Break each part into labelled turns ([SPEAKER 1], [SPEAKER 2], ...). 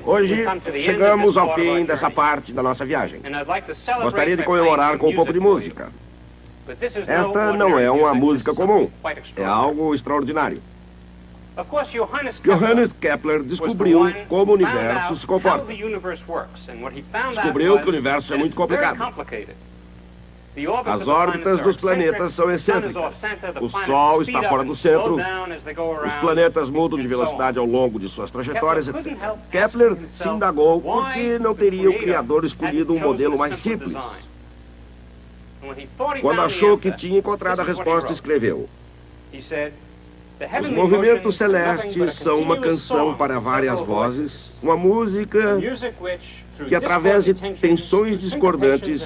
[SPEAKER 1] Hoje, chegamos ao fim dessa parte da nossa viagem. Gostaria de comemorar com um pouco de música. Esta não é uma música comum, é algo extraordinário. Johannes Kepler descobriu como o universo se comporta. Descobriu que o universo é muito complicado. As órbitas dos planetas são excêntricas. O Sol está fora do centro. Os planetas mudam de velocidade ao longo de suas trajetórias, etc. Kepler se indagou por que não teria o Criador escolhido um modelo mais simples. Quando achou que tinha encontrado a resposta, escreveu: os movimentos celestes são uma canção para várias vozes, uma música que, através de tensões discordantes,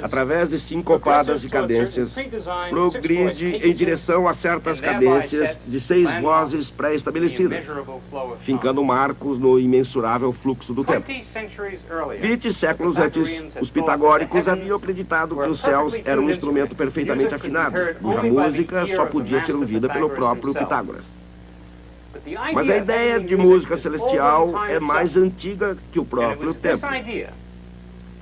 [SPEAKER 1] através de sincopadas e cadências, progride em direção a certas cadências de 6 vozes pré-estabelecidas, fincando marcos no imensurável fluxo do tempo. 20 séculos antes, os pitagóricos haviam acreditado que os céus eram um instrumento perfeitamente afinado, cuja música só podia ser ouvida pelo próprio Pitágoras. Mas a ideia de música celestial é mais antiga que o próprio tempo.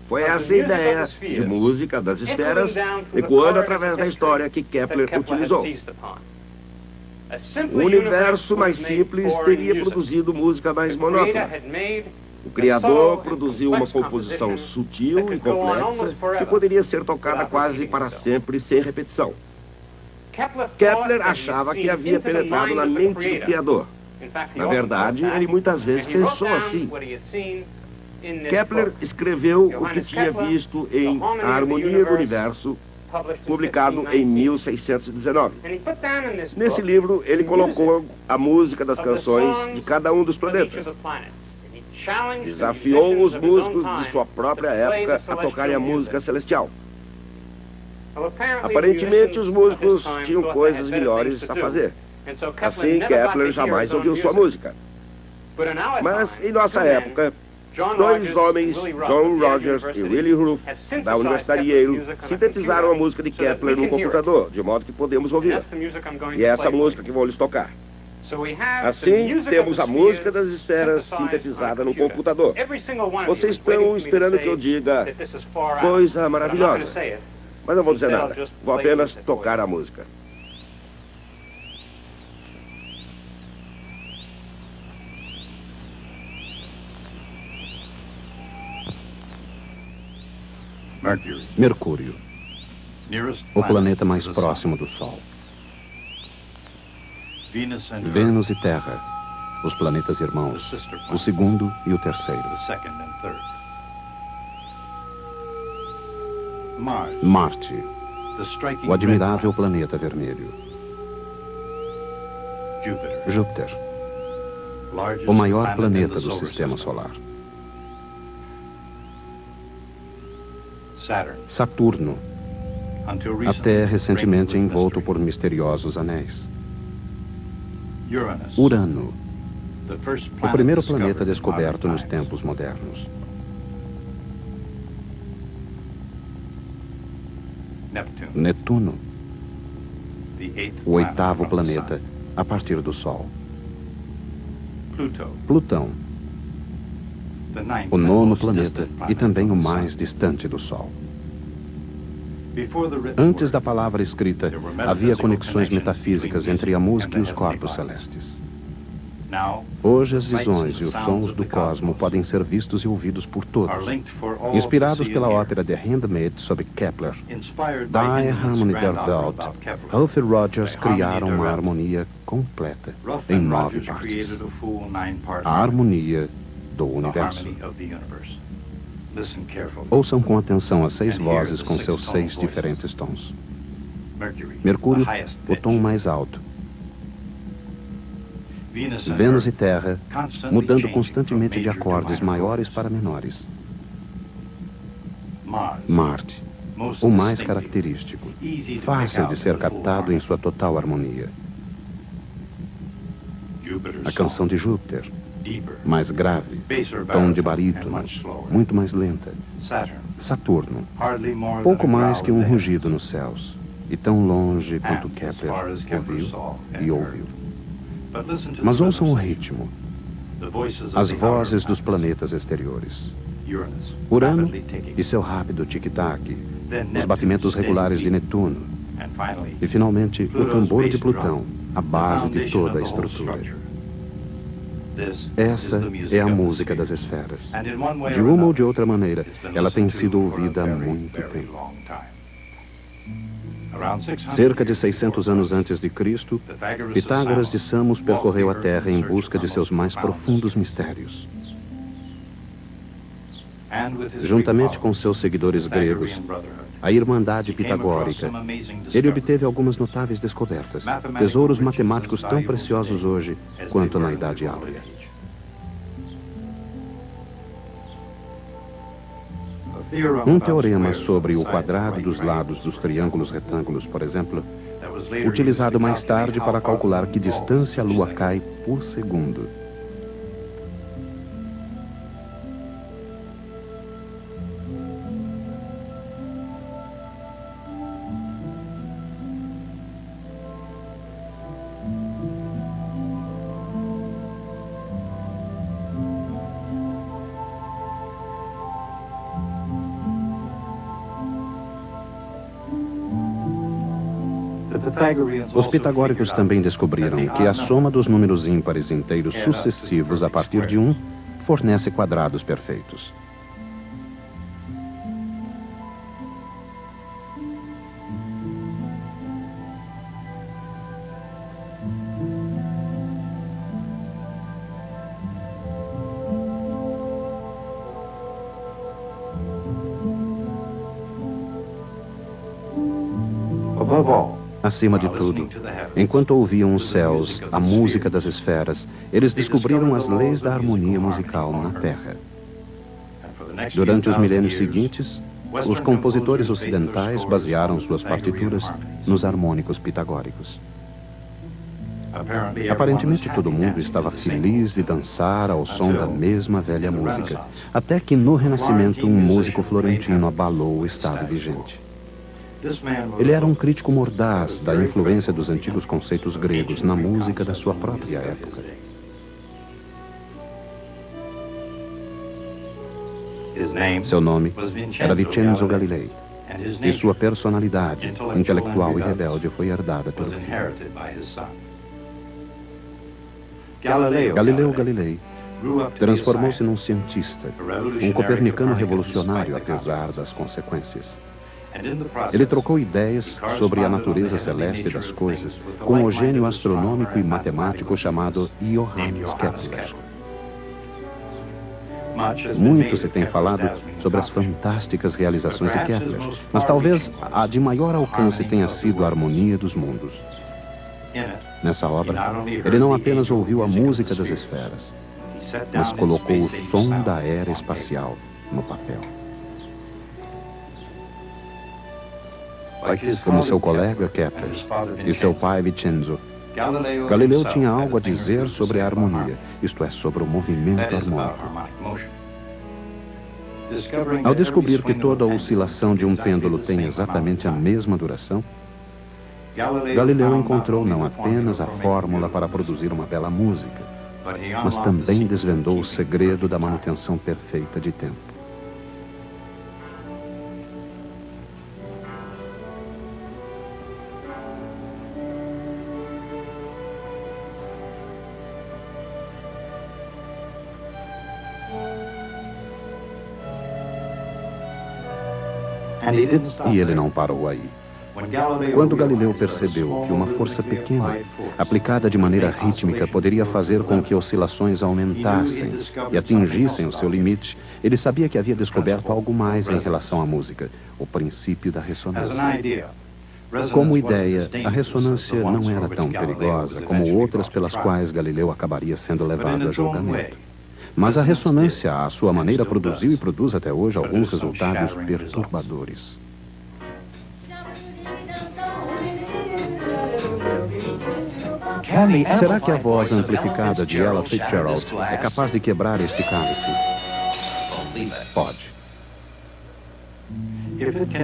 [SPEAKER 1] Foi essa ideia de música das esferas, ecoando através da história, que Kepler utilizou. Um universo mais simples teria produzido música mais monótona. O Criador produziu uma composição sutil e complexa que poderia ser tocada quase para sempre, sem repetição. Kepler achava que havia penetrado na mente do Criador. Na verdade, ele muitas vezes pensou assim. Kepler escreveu o que tinha visto em A Harmonia do Universo, publicado em 1619. Nesse livro, ele colocou a música das canções de cada um dos planetas. Desafiou os músicos de sua própria época a tocarem a música celestial. Aparentemente, os músicos tinham coisas melhores a fazer. Assim, Kepler jamais ouviu sua música. Mas, em nossa época, 2 homens, John Rogers e Willy Ruth, da Universidade Yale, sintetizaram a música de Kepler no computador, de modo que podemos ouvir. E é essa música que vou lhes tocar. Assim, temos a música das esferas sintetizada no computador. Vocês estão esperando que eu diga coisa maravilhosa. Mas não vou dizer nada, vou apenas tocar a música.
[SPEAKER 2] Mercúrio, o planeta mais próximo do Sol. Vênus e Terra, os planetas irmãos, o segundo e o terceiro. Marte, o admirável planeta vermelho. Júpiter, o maior planeta do Sistema Solar. Saturno, até recentemente envolto por misteriosos anéis. Urano, o primeiro planeta descoberto nos tempos modernos. Netuno, o 8º planeta a partir do Sol. Plutão, o 9º planeta e também o mais distante do Sol. Antes da palavra escrita, havia conexões metafísicas entre a música e os corpos celestes. Hoje as visões e os sons do cosmo podem ser vistos e ouvidos por todos. Inspirados pela ópera The Handmaid sobre Kepler, Die Harmonie der Welt, Ruth e Rogers criaram uma harmonia completa em 9 partes. A harmonia do universo. Ouçam com atenção as 6 vozes com seus 6 diferentes tons. Mercúrio, o tom mais alto. Vênus e Terra, mudando constantemente de acordes maiores para menores. Marte, o mais característico, fácil de ser captado em sua total harmonia. A canção de Júpiter, mais grave, tom de barítono, muito mais lenta. Saturno, pouco mais que um rugido nos céus, e tão longe quanto Kepler ouviu e ouviu. Mas ouçam o ritmo. As vozes dos planetas exteriores. Urano e seu rápido tic-tac, os batimentos regulares de Netuno e, finalmente, o tambor de Plutão, a base de toda a estrutura. Essa é a música das esferas. De uma ou de outra maneira, ela tem sido ouvida há muito tempo. Cerca de 600 anos antes de Cristo, Pitágoras de Samos percorreu a Terra em busca de seus mais profundos mistérios. Juntamente com seus seguidores gregos, a Irmandade Pitagórica, ele obteve algumas notáveis descobertas, tesouros matemáticos tão preciosos hoje quanto na Idade Áurea. Um teorema sobre o quadrado dos lados dos triângulos retângulos, por exemplo, utilizado mais tarde para calcular que distância a Lua cai por segundo. Os pitagóricos também descobriram que a soma dos números ímpares inteiros sucessivos a partir de 1 fornece quadrados perfeitos. Acima de tudo, enquanto ouviam os céus a música das esferas, eles descobriram as leis da harmonia musical na Terra. Durante os milênios seguintes, os compositores ocidentais basearam suas partituras nos harmônicos pitagóricos. Aparentemente todo mundo estava feliz de dançar ao som da mesma velha música, até que no Renascimento um músico florentino abalou o estado vigente. Ele era um crítico mordaz da influência dos antigos conceitos gregos na música da sua própria época. Seu nome era Vincenzo Galilei, e sua personalidade intelectual e rebelde foi herdada pelo filho. Galileu Galilei transformou-se num cientista, um copernicano revolucionário apesar das consequências. Ele trocou ideias sobre a natureza celeste das coisas com o gênio astronômico e matemático chamado Johannes Kepler. Muito se tem falado sobre as fantásticas realizações de Kepler, mas talvez a de maior alcance tenha sido a harmonia dos mundos. Nessa obra, ele não apenas ouviu a música das esferas, mas colocou o som da era espacial no papel. Como seu colega Kepler e seu pai Vincenzo, Galileu tinha algo a dizer sobre a harmonia, isto é, sobre o movimento harmônico. Ao descobrir que toda oscilação de um pêndulo tem exatamente a mesma duração, Galileu encontrou não apenas a fórmula para produzir uma bela música, mas também desvendou o segredo da manutenção perfeita de tempo. E ele não parou aí. Quando Galileu percebeu que uma força pequena, aplicada de maneira rítmica, poderia fazer com que oscilações aumentassem e atingissem o seu limite, ele sabia que havia descoberto algo mais em relação à música, o princípio da ressonância. Como ideia, a ressonância não era tão perigosa como outras pelas quais Galileu acabaria sendo levado a julgamento. Mas a ressonância, à sua maneira, produziu e produz até hoje alguns resultados perturbadores. Será que a voz amplificada de Ella Fitzgerald é capaz de quebrar este cálice? Pode.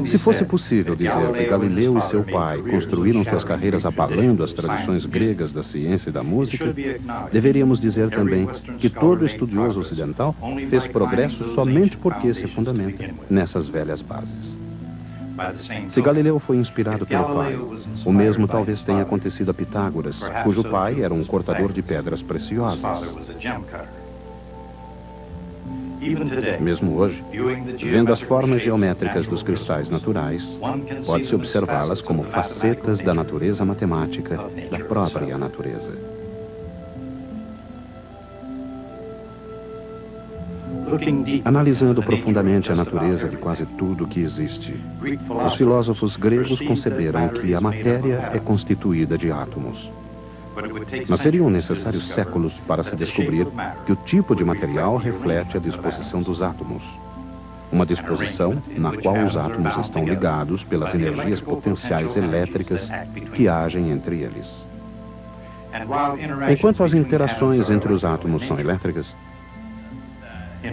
[SPEAKER 2] Se fosse possível dizer que Galileu e seu pai construíram suas carreiras abalando as tradições gregas da ciência e da música, deveríamos dizer também que todo estudioso ocidental fez progresso somente porque se fundamenta nessas velhas bases. Se Galileu foi inspirado pelo pai, o mesmo talvez tenha acontecido a Pitágoras, cujo pai era um cortador de pedras preciosas. Mesmo hoje, vendo as formas geométricas dos cristais naturais, pode-se observá-las como facetas da natureza matemática da própria natureza. Analisando profundamente a natureza de quase tudo que existe, os filósofos gregos conceberam que a matéria é constituída de átomos. Mas seriam necessários séculos para se descobrir que o tipo de material reflete a disposição dos átomos. Uma disposição na qual os átomos estão ligados pelas energias potenciais elétricas que agem entre eles. Enquanto as interações entre os átomos são elétricas,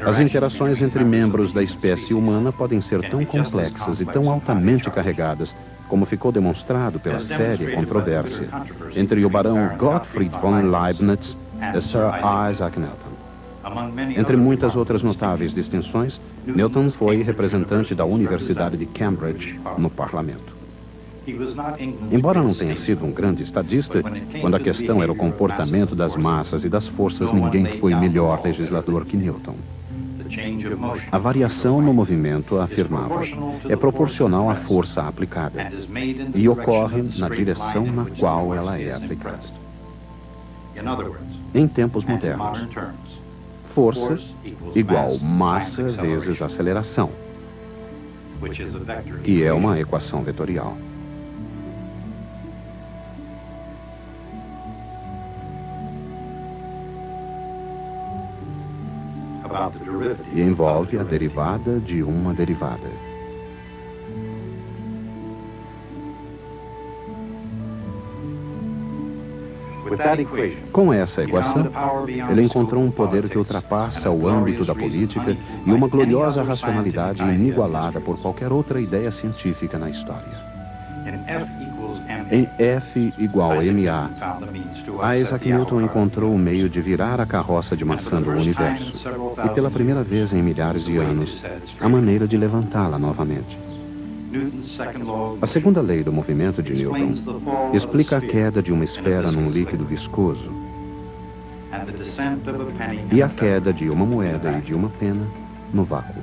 [SPEAKER 2] as interações entre membros da espécie humana podem ser tão complexas e tão altamente carregadas, como ficou demonstrado pela séria controvérsia entre o barão Gottfried von Leibniz e Sir Isaac Newton. Entre muitas outras notáveis distinções, Newton foi representante da Universidade de Cambridge no parlamento. Embora não tenha sido um grande estadista, quando a questão era o comportamento das massas e das forças, ninguém foi melhor legislador que Newton. A variação no movimento, afirmava, é proporcional à força aplicada e ocorre na direção na qual ela é aplicada. Em tempos modernos, força igual massa vezes aceleração, que é uma equação vetorial. E envolve a derivada de uma derivada. Com essa equação, ele encontrou um poder que ultrapassa o âmbito da política e uma gloriosa racionalidade inigualada por qualquer outra ideia científica na história. Em F igual ma, Isaac Newton encontrou o meio de virar a carroça de maçã do universo e, pela primeira vez em milhares de anos, a maneira de levantá-la novamente. A segunda lei do movimento de Newton explica a queda de uma esfera num líquido viscoso e a queda de uma moeda e de uma pena no vácuo.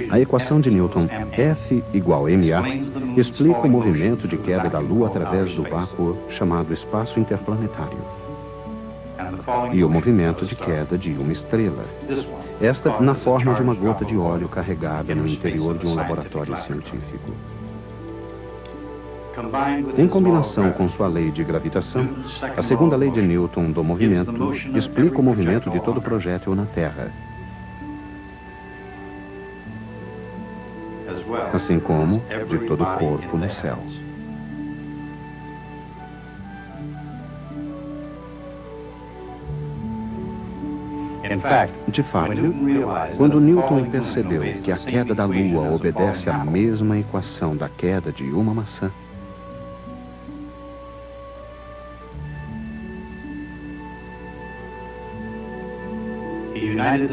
[SPEAKER 2] A equação de Newton, F igual ma, explica o movimento de queda da Lua através do vácuo chamado espaço interplanetário e o movimento de queda de uma estrela, esta na forma de uma gota de óleo carregada no interior de um laboratório científico. Em combinação com sua lei de gravitação, a segunda lei de Newton do movimento explica o movimento de todo projétil na Terra, assim como de todo corpo no céu. De fato, quando Newton percebeu que a queda da Lua obedece à mesma equação da queda de uma maçã,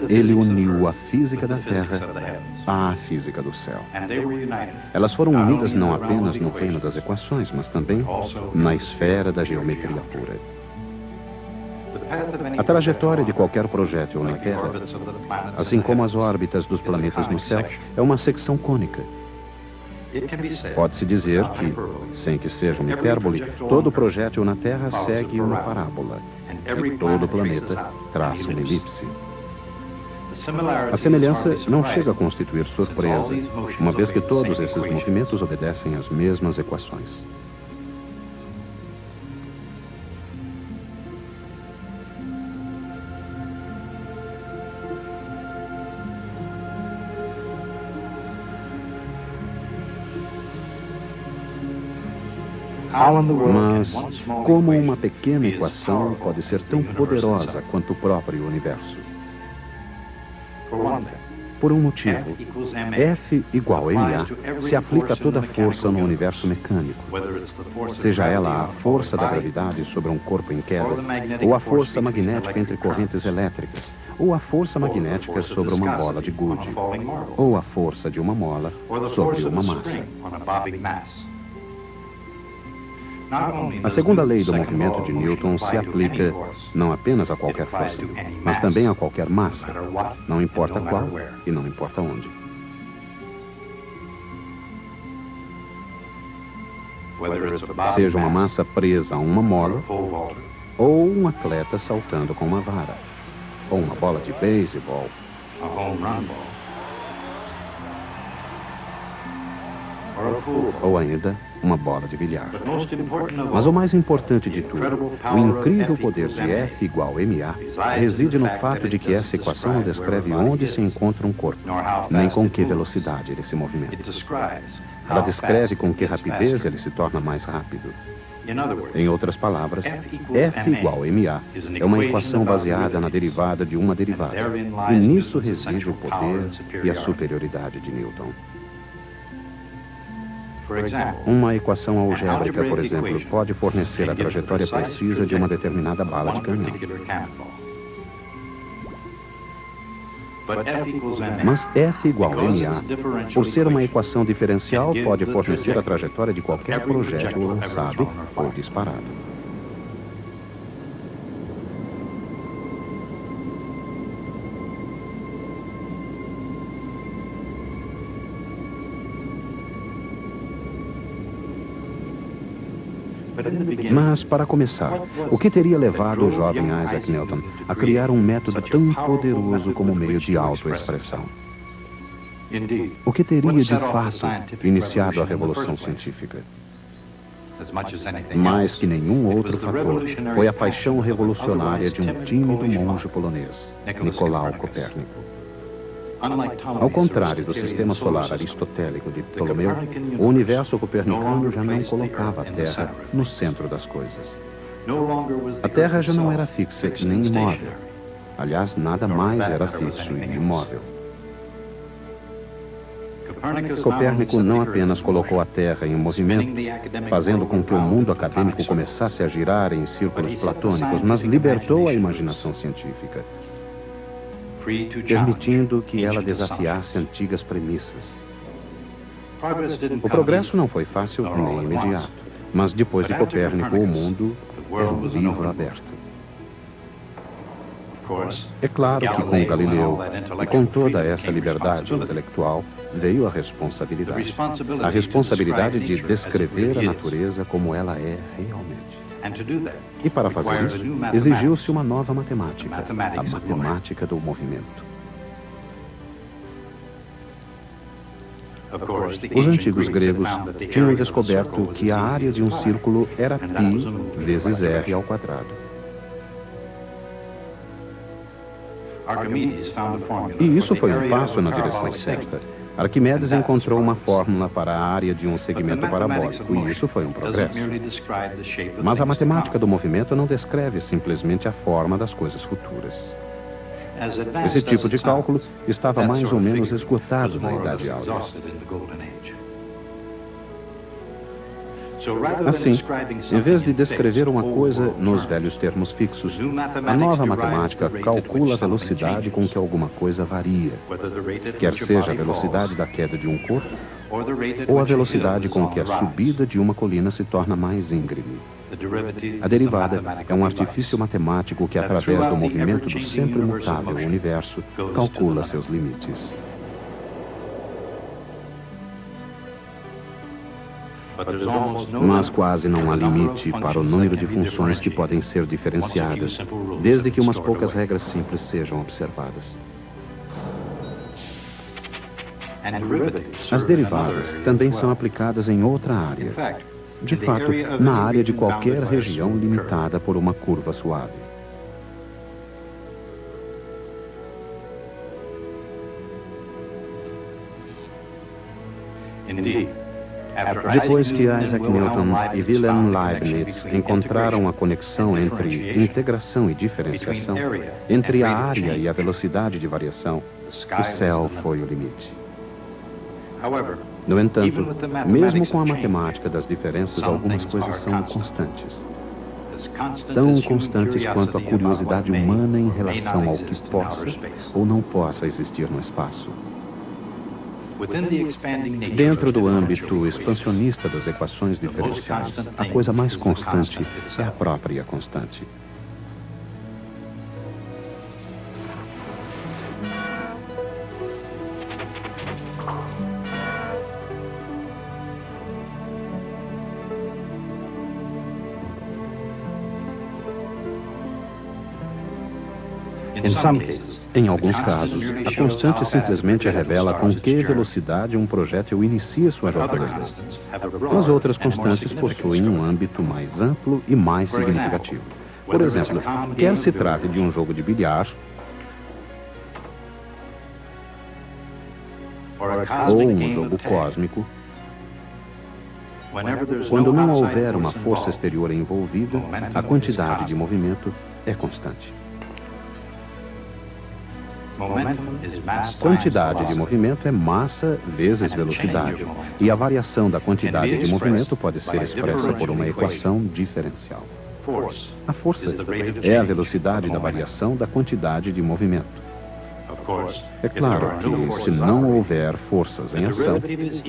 [SPEAKER 2] ele uniu a física da Terra à física do céu. Elas foram unidas não apenas no reino das equações, mas também na esfera da geometria pura. A trajetória de qualquer projétil na Terra, assim como as órbitas dos planetas no céu, é uma secção cônica. Pode-se dizer que, sem que seja uma hipérbole, todo projétil na Terra segue uma parábola e todo planeta traça uma elipse. A semelhança não chega a constituir surpresa, uma vez que todos esses movimentos obedecem às mesmas equações. Mas como uma pequena equação pode ser tão poderosa quanto o próprio universo? Por um motivo, F igual a MA se aplica a toda força no universo mecânico, seja ela a força da gravidade sobre um corpo em queda, ou a força magnética entre correntes elétricas, ou a força magnética sobre uma bola de gude, ou a força de uma mola sobre uma massa. A segunda lei do movimento de Newton se aplica não apenas a qualquer força, mas também a qualquer massa, não importa qual e não importa onde. Seja uma massa presa a uma mola, ou um atleta saltando com uma vara, ou uma bola de beisebol, ou ainda uma bola de bilhar. Mas o mais importante de tudo, o incrível poder de F igual a MA, reside no fato de que essa equação não descreve onde se encontra um corpo, nem com que velocidade ele se movimenta. Ela descreve com que rapidez ele se torna mais rápido. Em outras palavras, F igual a MA é uma equação baseada na derivada de uma derivada. E nisso reside o poder e a superioridade de Newton. Uma equação algébrica, por exemplo, pode fornecer a trajetória precisa de uma determinada bala de canhão. Mas F igual a MA, por ser uma equação diferencial, pode fornecer a trajetória de qualquer projétil lançado ou disparado. Mas, para começar, o que teria levado o jovem Isaac Newton a criar um método tão poderoso como meio de autoexpressão? O que teria, de fato, iniciado a revolução científica? Mais que nenhum outro fator, foi a paixão revolucionária de um tímido monge polonês, Nicolau Copérnico. Ao contrário do sistema solar aristotélico de Ptolomeu, o universo copernicano já não colocava a Terra no centro das coisas. A Terra já não era fixa nem imóvel. Aliás, nada mais era fixo e imóvel. Copérnico não apenas colocou a Terra em movimento, fazendo com que o mundo acadêmico começasse a girar em círculos platônicos, mas libertou a imaginação científica, permitindo que ela desafiasse antigas premissas. O progresso não foi fácil nem imediato, mas depois de Copérnico, o mundo era um livro aberto. É claro que com Galileu e com toda essa liberdade intelectual veio a responsabilidade. A responsabilidade de descrever a natureza como ela é realmente. E para fazer isso, exigiu-se uma nova matemática, a matemática do movimento. Os antigos gregos tinham descoberto que a área de um círculo era π vezes r ao quadrado. E isso foi um passo na direção certa. Arquimedes encontrou uma fórmula para a área de um segmento parabólico, e isso foi um progresso. Mas a matemática do movimento não descreve simplesmente a forma das coisas futuras. Esse tipo de cálculo estava mais ou menos esgotado na Idade Áurea. Assim, em vez de descrever uma coisa nos velhos termos fixos, a nova matemática calcula a velocidade com que alguma coisa varia, quer seja a velocidade da queda de um corpo, ou a velocidade com que a subida de uma colina se torna mais íngreme. A derivada é um artifício matemático que, através do movimento do sempre mutável universo, calcula seus limites. Mas quase não há limite para o número de funções que podem ser diferenciadas, desde que umas poucas regras simples sejam observadas. As derivadas também são aplicadas em outra área. De fato, na área de qualquer região limitada por uma curva suave. Depois que Isaac Newton e Wilhelm Leibniz encontraram a conexão entre integração e diferenciação, entre a área e a velocidade de variação, o céu foi o limite. No entanto, mesmo com a matemática das diferenças, algumas coisas são constantes. Tão constantes quanto a curiosidade humana em relação ao que possa ou não possa existir no espaço. Dentro do âmbito expansionista das equações diferenciais, a coisa mais constante é a própria constante. Em alguns casos, a constante simplesmente revela com que velocidade um projétil inicia sua jornada. As outras constantes possuem um âmbito mais amplo e mais significativo. Por exemplo, quer se trate de um jogo de bilhar ou um jogo cósmico, quando não houver uma força exterior envolvida, a quantidade de movimento é constante. Quantidade de movimento é massa vezes velocidade, e a variação da quantidade de movimento pode ser expressa por uma equação diferencial. A força é a velocidade da variação da quantidade de movimento. É claro que, se não houver forças em ação,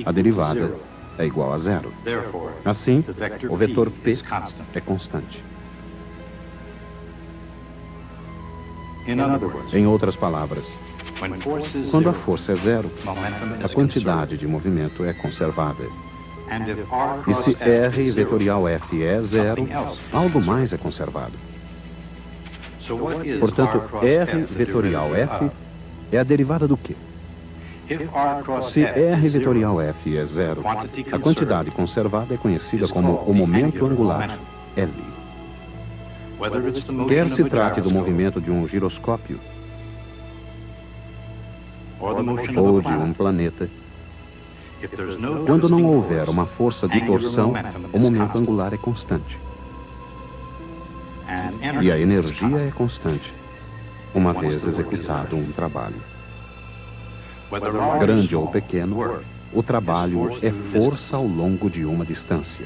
[SPEAKER 2] a derivada é igual a zero. Assim, o vetor P é constante. Em outras palavras, quando a força é zero, a quantidade de movimento é conservada. E se R vetorial F é zero, algo mais é conservado. Portanto, R vetorial F é a derivada do quê? Se R vetorial F é zero, a quantidade conservada é conhecida como o momento angular, L. Quer se trate do movimento de um giroscópio ou de um planeta, quando não houver uma força de torção, o momento angular é constante. E a energia é constante, uma vez executado um trabalho. Grande ou pequeno, o trabalho é força ao longo de uma distância.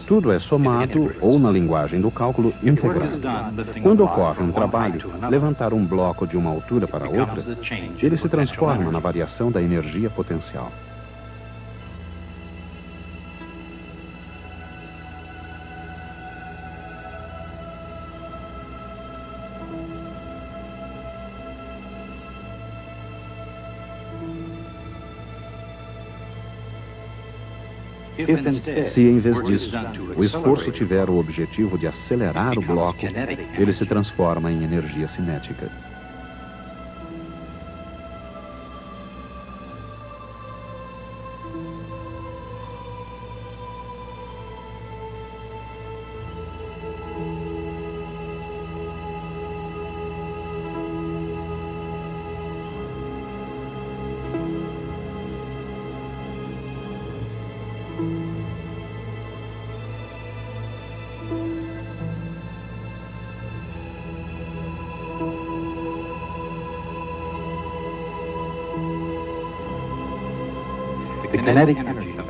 [SPEAKER 2] Tudo é somado, ou na linguagem do cálculo, integrado. Quando ocorre um trabalho, levantar um bloco de uma altura para outra, ele se transforma na variação da energia potencial. Se, em vez disso, o esforço tiver o objetivo de acelerar o bloco, ele se transforma em energia cinética.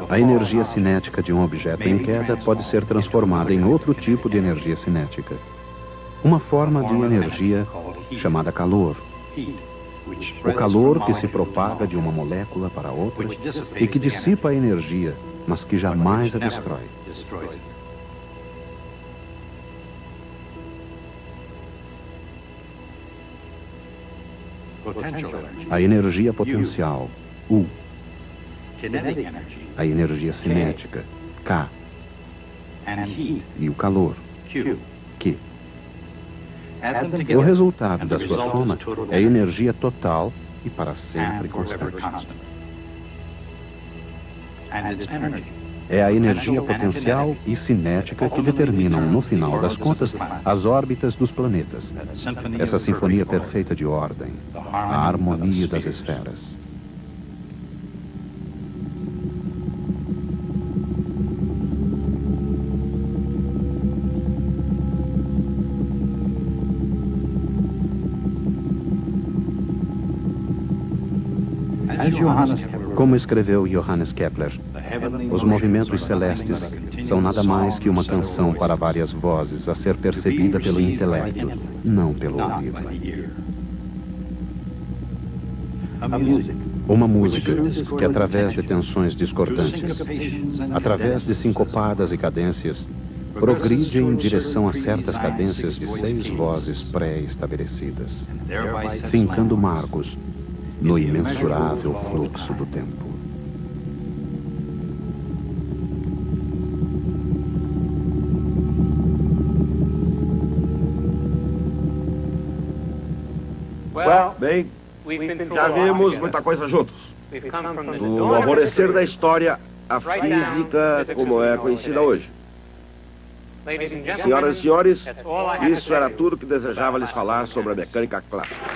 [SPEAKER 2] A energia cinética de um objeto em queda pode ser transformada em outro tipo de energia cinética. Uma forma de energia chamada calor. O calor que se propaga de uma molécula para outra e que dissipa a energia, mas que jamais a destrói. A energia potencial, U. A energia cinética, K. E o calor, Q. O resultado da sua soma é energia total e para sempre constante. É a energia potencial e cinética que determinam, no final das contas, as órbitas dos planetas. Essa sinfonia perfeita de ordem, a harmonia das esferas. Como escreveu Johannes Kepler, os movimentos celestes são nada mais que uma canção para várias vozes a ser percebida pelo intelecto, não pelo ouvido. Uma música que, através de tensões discordantes, através de sincopadas e cadências, progride em direção a certas cadências de 6 vozes pré-estabelecidas, fincando marcos no imensurável fluxo do tempo.
[SPEAKER 1] Bem, já vimos muita coisa juntos. Do alvorecer da história, a física como é conhecida hoje. Senhoras e senhores, isso era tudo que desejava lhes falar sobre a mecânica clássica.